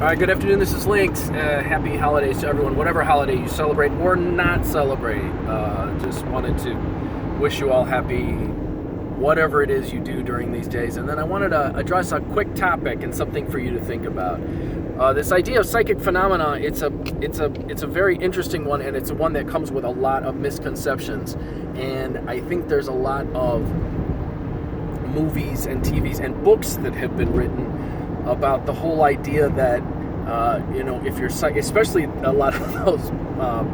All right, good afternoon. This is Lynx. Happy holidays to everyone, whatever holiday you celebrate or not celebrate. Just wanted to wish you all happy, whatever it is you do during these days. And then I wanted to address a quick topic and something for you to think about. This idea of psychic phenomena, it's a very interesting one, and it's one that comes with a lot of misconceptions. And I think there's a lot of movies and TVs and books that have been written about the whole idea that, if you're especially a lot of those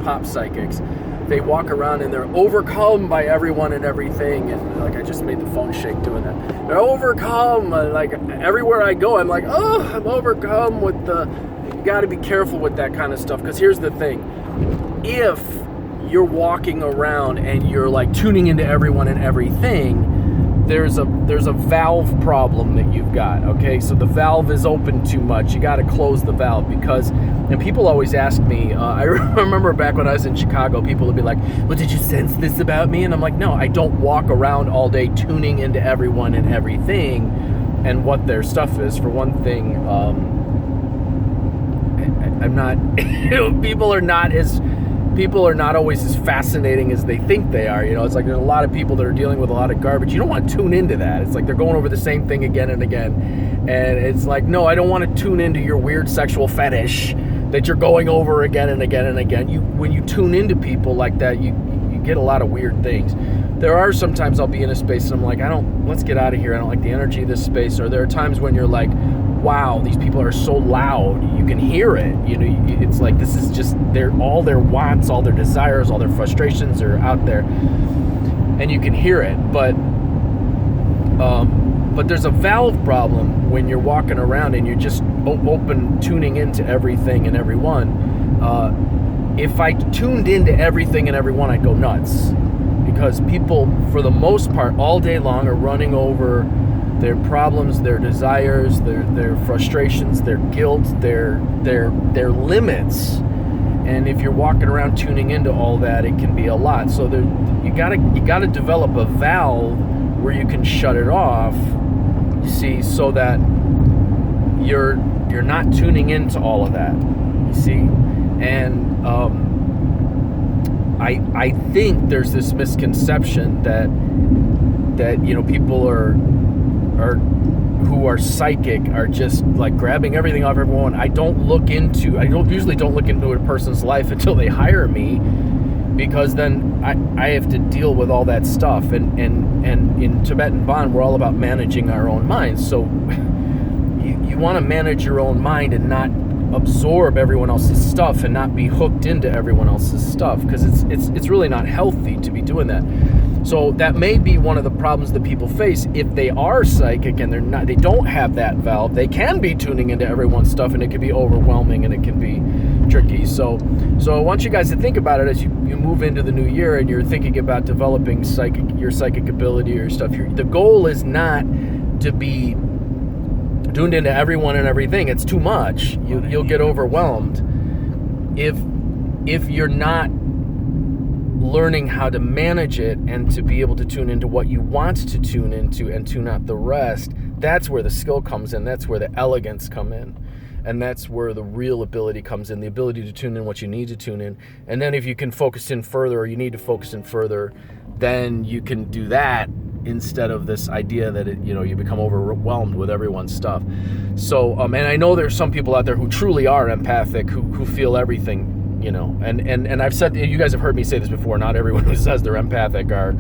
pop psychics, they walk around and they're overcome by everyone and everything. And like, I just made the phone shake doing that. They're overcome. Like everywhere I go, I'm like, oh, I'm overcome with you got to be careful with that kind of stuff. Because here's the thing. If you're walking around and you're like tuning into everyone and everything, there's a valve problem that you've got, okay? So the valve is open too much. You got to close the valve and people always ask me, I remember back when I was in Chicago, people would be like, well, did you sense this about me? And I'm like, no, I don't walk around all day tuning into everyone and everything and what their stuff is. For one thing, I'm not, people are not always as fascinating as they think they are. It's like there's a lot of people that are dealing with a lot of garbage. You don't want to tune into that. It's like they're going over the same thing again and again. And it's like, no, I don't want to tune into your weird sexual fetish that you're going over again and again and again. When you tune into people like that, you get a lot of weird things. There are sometimes I'll be in a space and I'm like, let's get out of here. I don't like the energy of this space. Or there are times when you're like, wow, these people are so loud. You can hear it. It's like this is just all their wants, all their desires, all their frustrations are out there, and you can hear it. But there's a valve problem when you're walking around and you're just open, tuning into everything and everyone. If I tuned into everything and everyone, I'd go nuts, because people, for the most part, all day long are running over their problems, their desires, their frustrations, their guilt, their limits. And if you're walking around tuning into all that, it can be a lot. So you gotta develop a valve where you can shut it off, you see, so that you're not tuning into all of that, you see. And I think there's this misconception that people who are psychic are just like grabbing everything off everyone. I don't usually look into a person's life until they hire me, because then I have to deal with all that stuff. And in Tibetan Bond, we're all about managing our own minds. So you want to manage your own mind and not absorb everyone else's stuff and not be hooked into everyone else's stuff, because it's really not healthy to be doing that. So that may be one of the problems that people face if they are psychic and they don't have that valve. They can be tuning into everyone's stuff, and it can be overwhelming and it can be tricky. So I want you guys to think about it as you move into the new year and you're thinking about developing your psychic ability or stuff. The goal is not to be tuned into everyone and everything. It's too much. You'll get overwhelmed if you're not learning how to manage it and to be able to tune into what you want to tune into and tune out the rest. That's where the skill comes in. That's where the elegance come in. And that's where the real ability comes in, the ability to tune in what you need to tune in. And then if you can focus in further, or you need to focus in further, then you can do that instead of this idea that you become overwhelmed with everyone's stuff. So and I know there's some people out there who truly are empathic, who feel everything, and I've said, you guys have heard me say this before, not everyone who says they're empathic are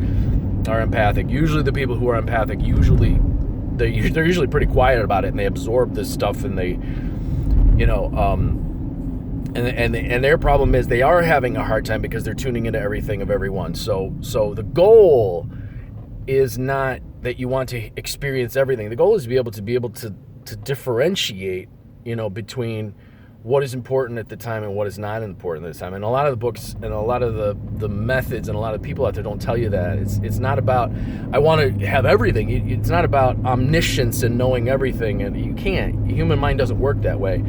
empathic. Usually the people who are empathic, they're usually pretty quiet about it, and they absorb this stuff, and they and their problem is they are having a hard time because they're tuning into everything of everyone. So the goal is not that you want to experience everything. The goal is to be able to differentiate, between what is important at the time and what is not important at the time. And a lot of the books and a lot of the methods and a lot of people out there don't tell you that. It's not about, I want to have everything. It's not about omniscience and knowing everything, and you can't. The human mind doesn't work that way.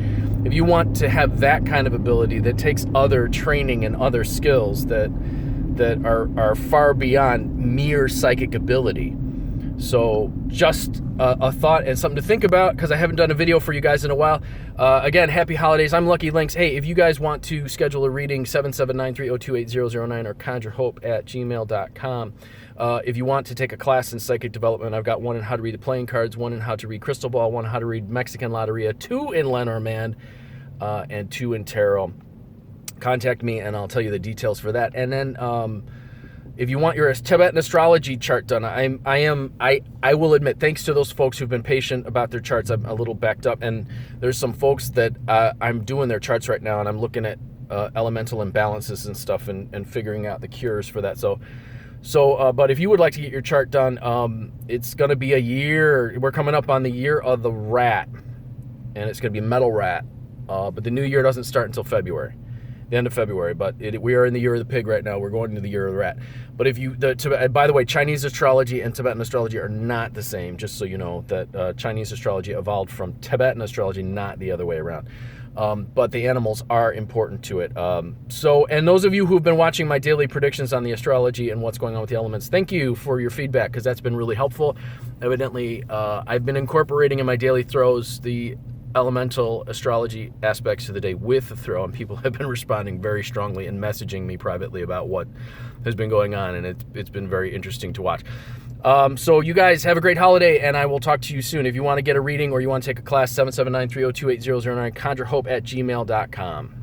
If you want to have that kind of ability, that takes other training and other skills that are far beyond mere psychic ability. So just a thought and something to think about, because I haven't done a video for you guys in a while. Again, happy holidays. I'm Lucky Links. Hey, if you guys want to schedule a reading, 779-302-8009 or conjurehope@gmail.com. If you want to take a class in psychic development, I've got one in how to read the playing cards, one in how to read crystal ball, one how to read Mexican Loteria, 2 in Lenormand, and 2 in tarot. Contact me and I'll tell you the details for that. And then if you want your Tibetan astrology chart done, I will admit, thanks to those folks who've been patient about their charts, I'm a little backed up, and there's some folks that I'm doing their charts right now, and I'm looking at elemental imbalances and stuff, and figuring out the cures for that. So, but if you would like to get your chart done, it's going to be a year. We're coming up on the year of the rat, and it's going to be metal rat. But the new year doesn't start until February. The end of February, but we are in the year of the pig right now. We're going into the year of the rat. But by the way, Chinese astrology and Tibetan astrology are not the same, just so you know, that Chinese astrology evolved from Tibetan astrology, not the other way around. But the animals are important to it. And those of you who've been watching my daily predictions on the astrology and what's going on with the elements, thank you for your feedback, because that's been really helpful. Evidently, I've been incorporating in my daily throws the elemental astrology aspects of the day with the throw, and people have been responding very strongly and messaging me privately about what has been going on, and it's been very interesting to watch. So you guys have a great holiday, and I will talk to you soon. If you want to get a reading or you want to take a class, 779-302-8009, conjurehope@gmail.com.